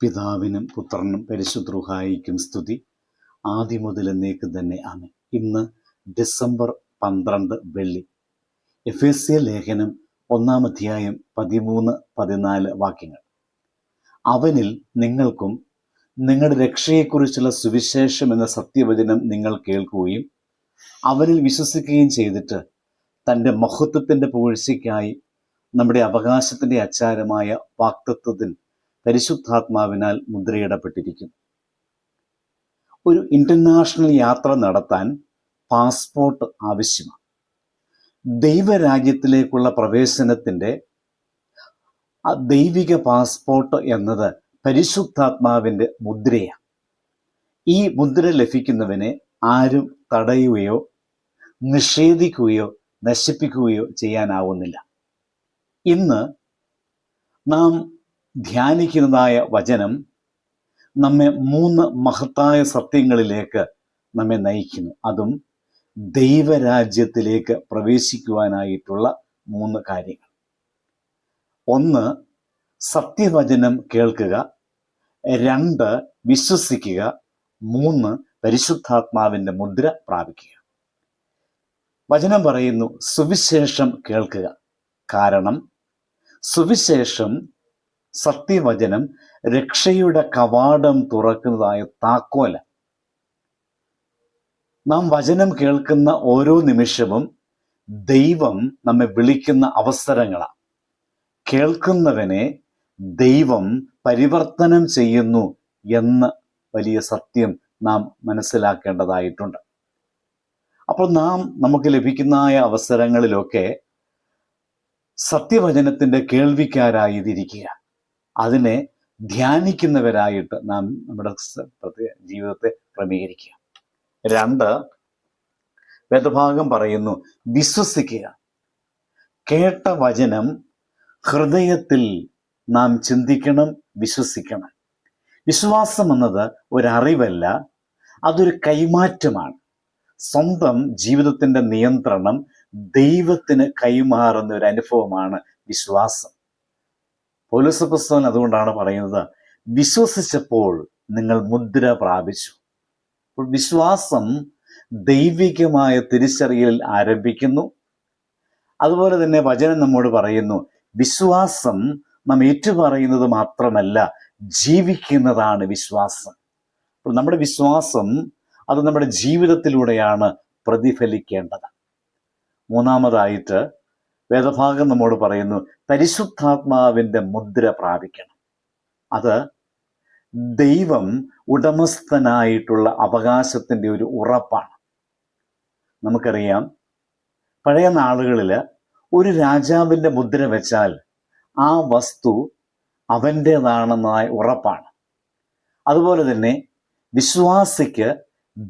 പിതാവിനും പുത്രനും പരിശുദ്ധ റൂഹായിക്കും സ്തുതി, ആദ്യം മുതൽ എന്നേക്കും തന്നെ ആമേൻ. ഇന്ന് ഡിസംബർ 12 വെള്ളി. എഫേസ്യ ലേഖനം 1 അധ്യായം 13-14 വാക്യങ്ങൾ. അവനിൽ നിങ്ങൾക്കും നിങ്ങളുടെ രക്ഷയെക്കുറിച്ചുള്ള സുവിശേഷം എന്ന സത്യവചനം നിങ്ങൾ കേൾക്കുകയും അവനിൽ വിശ്വസിക്കുകയും ചെയ്തിട്ട് തൻ്റെ മഹത്വത്തിൻ്റെ പുകഴ്ചയ്ക്കായി നമ്മുടെ അവകാശത്തിൻ്റെ അച്ചാരമായ വാഗ്ദത്തത്തിൽ പരിശുദ്ധാത്മാവിനാൽ മുദ്രയിടപ്പെട്ടിരിക്കും. ഒരു ഇൻ്റർനാഷണൽ യാത്ര നടത്താൻ പാസ്പോർട്ട് ആവശ്യമാണ്. ദൈവരാജ്യത്തിലേക്കുള്ള പ്രവേശനത്തിൻ്റെ ദൈവിക പാസ്പോർട്ട് എന്നത് പരിശുദ്ധാത്മാവിൻ്റെ മുദ്രയാണ്. ഈ മുദ്ര ലഭിക്കുന്നവനെ ആരും തടയുകയോ നിഷേധിക്കുകയോ നശിപ്പിക്കുകയോ ചെയ്യാനാവുന്നില്ല. ഇന്ന് നാം ധ്യാനിക്കുന്നതായ വചനം നമ്മെ 3 മഹത്തായ സത്യങ്ങളിലേക്ക് നമ്മെ നയിക്കുന്നു. അതും ദൈവരാജ്യത്തിലേക്ക് പ്രവേശിക്കുവാനായിട്ടുള്ള 3 കാര്യങ്ങൾ. 1, സത്യവചനം കേൾക്കുക. 2, വിശ്വസിക്കുക. 3, പരിശുദ്ധാത്മാവിൻ്റെ മുദ്ര പ്രാപിക്കുക. വചനം പറയുന്നു, സുവിശേഷം കേൾക്കുക. കാരണം സുവിശേഷം, സത്യവചനം രക്ഷയുടെ കവാടം തുറക്കുന്നതായ താക്കോല. നാം വചനം കേൾക്കുന്ന ഓരോ നിമിഷവും ദൈവം നമ്മെ വിളിക്കുന്ന അവസരങ്ങളാണ്. കേൾക്കുന്നവനെ ദൈവം പരിവർത്തനം ചെയ്യുന്നു എന്ന വലിയ സത്യം നാം മനസ്സിലാക്കേണ്ടതായിട്ടുണ്ട്. അപ്പോൾ നമുക്ക് ലഭിക്കുന്നതായ അവസരങ്ങളിലൊക്കെ സത്യവചനത്തിൻ്റെ കേൾവിക്കാരായിരിക്കുക, അതിനെ ധ്യാനിക്കുന്നവരായിട്ട് നാം നമ്മുടെ ജീവിതത്തെ ക്രമീകരിക്കുക. 2, വേദഭാഗം പറയുന്നു, വിശ്വസിക്കുക. കേട്ട വചനം ഹൃദയത്തിൽ നാം ചിന്തിക്കണം, വിശ്വസിക്കണം. വിശ്വാസം എന്നത് ഒരറിവല്ല, അതൊരു കൈമാറ്റമാണ്. സ്വന്തം ജീവിതത്തിൻ്റെ നിയന്ത്രണം ദൈവത്തിന് കൈമാറുന്ന ഒരു അനുഭവമാണ് വിശ്വാസം. പൗലോസ് അപ്പോസ്തലൻ അതുകൊണ്ടാണ് പറയുന്നത്, വിശ്വസിച്ചപ്പോൾ നിങ്ങൾ മുദ്ര പ്രാപിച്ചു. അപ്പോൾ വിശ്വാസം ദൈവികമായ തിരിച്ചറിയലിൽ ആരംഭിക്കുന്നു. അതുപോലെ തന്നെ വചനം നമ്മോട് പറയുന്നു, വിശ്വാസം നാം ഏറ്റുപറയുന്നത് മാത്രമല്ല, ജീവിക്കുന്നതാണ് വിശ്വാസം. അപ്പോൾ നമ്മുടെ വിശ്വാസം അത് നമ്മുടെ ജീവിതത്തിലൂടെയാണ് പ്രതിഫലിക്കേണ്ടത്. 3, വേദഭാഗം നമ്മോട് പറയുന്നു, പരിശുദ്ധാത്മാവിൻ്റെ മുദ്ര പ്രാപിക്കണം. അത് ദൈവം ഉടമസ്ഥനായിട്ടുള്ള അവകാശത്തിൻ്റെ ഒരു ഉറപ്പാണ്. നമുക്കറിയാം, പഴയ നാളുകളിൽ ഒരു രാജാവിൻ്റെ മുദ്ര വെച്ചാൽ ആ വസ്തു അവൻ്റേതാണെന്നായ ഉറപ്പാണ്. അതുപോലെ തന്നെ വിശ്വാസിക്ക്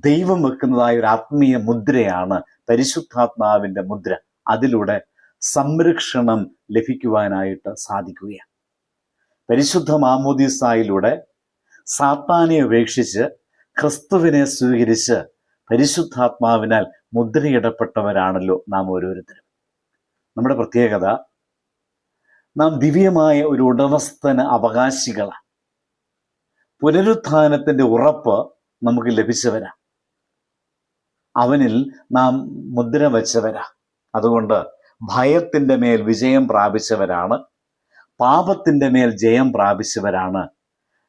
ദൈവം വെക്കുന്നതായ ഒരു ആത്മീയ മുദ്രയാണ് പരിശുദ്ധാത്മാവിൻ്റെ മുദ്ര. അതിലൂടെ സംരക്ഷണം ലഭിക്കുവാനായിട്ട് സാധിക്കുകയാണ്. പരിശുദ്ധ മാമോദീസായിലൂടെ സാത്താനെ ഉപേക്ഷിച്ച് ക്രിസ്തുവിനെ സ്വീകരിച്ച് പരിശുദ്ധാത്മാവിനാൽ മുദ്രയിടപ്പെട്ടവരാണല്ലോ നാം ഓരോരുത്തരും. നമ്മുടെ പ്രത്യേകത, നാം ദിവ്യമായ ഒരു ഉടമസ്ഥന് അവകാശികളാണ്. പുനരുത്ഥാനത്തിൻ്റെ ഉറപ്പ് നമുക്ക് ലഭിച്ചവരാ. അവനിൽ നാം മുദ്ര വെച്ചവരാ. അതുകൊണ്ട് ഭയത്തിൻ്റെ മേൽ വിജയം പ്രാപിച്ചവരാണ്, പാപത്തിൻ്റെ മേൽ ജയം പ്രാപിച്ചവരാണ്,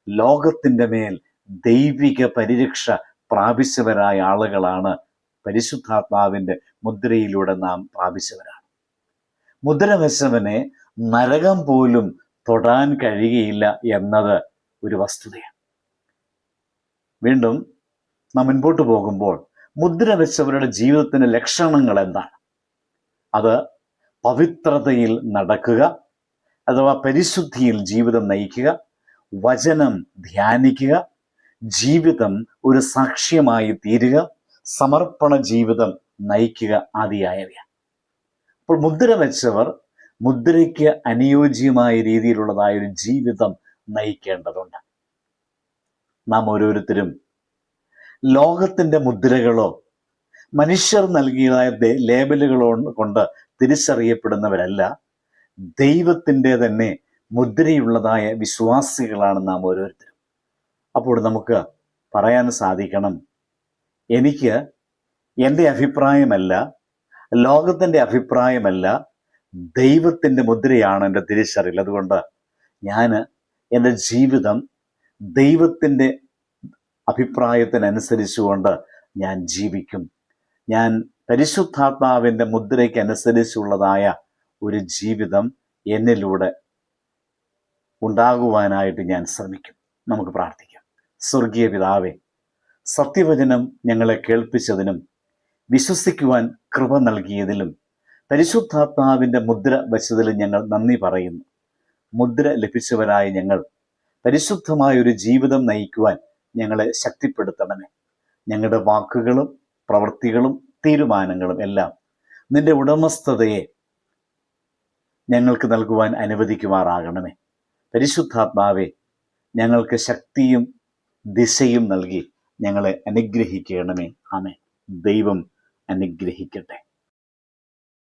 ലോകത്തിൻ്റെ മേൽ ദൈവിക പരിരക്ഷ പ്രാപിച്ചവരായ ആളുകളാണ്. പരിശുദ്ധാത്മാവിൻ്റെ മുദ്രയിലൂടെ നാം പ്രാപിച്ചവരാണ്. മുദ്ര വെച്ചവനെ നരകം പോലും തൊടാൻ കഴിയുകയില്ല എന്നത് ഒരു വസ്തുതയാണ്. വീണ്ടും നാം മുൻപോട്ട് പോകുമ്പോൾ മുദ്ര വെച്ചവരുടെ ജീവിതത്തിൻ്റെ ലക്ഷണങ്ങൾ എന്താണ്? അത് പവിത്രതയിൽ നടക്കുക, അഥവാ പരിശുദ്ധിയിൽ ജീവിതം നയിക്കുക, വചനം ധ്യാനിക്കുക, ജീവിതം ഒരു സാക്ഷ്യമായി തീരുക, സമർപ്പണ ജീവിതം നയിക്കുക ആദിയായവയാണ്. അപ്പോൾ മുദ്ര വെച്ചവർ മുദ്രയ്ക്ക് അനുയോജ്യമായ രീതിയിലുള്ളതായൊരു ജീവിതം നയിക്കേണ്ടതുണ്ട്. നാം ഓരോരുത്തരും ലോകത്തിൻ്റെ മുദ്രകളോ മനുഷ്യർ നൽകിയതായ ലേബലുകളോ കൊണ്ട് തിരിച്ചറിയപ്പെടുന്നവരല്ല, ദൈവത്തിൻ്റെ തന്നെ മുദ്രയുള്ളതായ വിശ്വാസികളാണ് നാം ഓരോരുത്തരും. അപ്പോൾ നമുക്ക് പറയാൻ സാധിക്കണം, എനിക്ക് എൻ്റെ അഭിപ്രായമല്ല, ലോകത്തിൻ്റെ അഭിപ്രായമല്ല, ദൈവത്തിൻ്റെ മുദ്രയാണ് എൻ്റെ തിരിച്ചറിയൽ. അതുകൊണ്ട് ഞാൻ എൻ്റെ ജീവിതം ദൈവത്തിൻ്റെ അഭിപ്രായത്തിനനുസരിച്ചുകൊണ്ട് ഞാൻ ജീവിക്കും. ഞാൻ പരിശുദ്ധാത്മാവിൻ്റെ മുദ്രയ്ക്ക് അനുസരിച്ചുള്ളതായ ഒരു ജീവിതം എന്നിലൂടെ ഉണ്ടാകുവാനായിട്ട് ഞാൻ ശ്രമിക്കും. നമുക്ക് പ്രാർത്ഥിക്കാം. സ്വർഗീയ പിതാവേ, സത്യവചനം ഞങ്ങളെ കേൾപ്പിച്ചതിനും വിശ്വസിക്കുവാൻ കൃപ നൽകിയതിലും പരിശുദ്ധാത്മാവിൻ്റെ മുദ്ര വച്ചതിലും ഞങ്ങൾ നന്ദി പറയുന്നു. മുദ്ര ലഭിച്ചവരായ ഞങ്ങൾ പരിശുദ്ധമായൊരു ജീവിതം നയിക്കുവാൻ ഞങ്ങളെ ശക്തിപ്പെടുത്തണമേ. ഞങ്ങളുടെ വാക്കുകളും പ്രവൃത്തികളും തീരുമാനങ്ങളും എല്ലാം നിന്റെ ഉടമസ്ഥതയെ ഞങ്ങൾക്ക് നൽകുവാൻ അനുവദിക്കുമാറാകണമേ. പരിശുദ്ധാത്മാവെ, ഞങ്ങൾക്ക് ശക്തിയും ദിശയും നൽകി ഞങ്ങളെ അനുഗ്രഹിക്കണമേ. ആമേൻ. ദൈവം അനുഗ്രഹിക്കട്ടെ.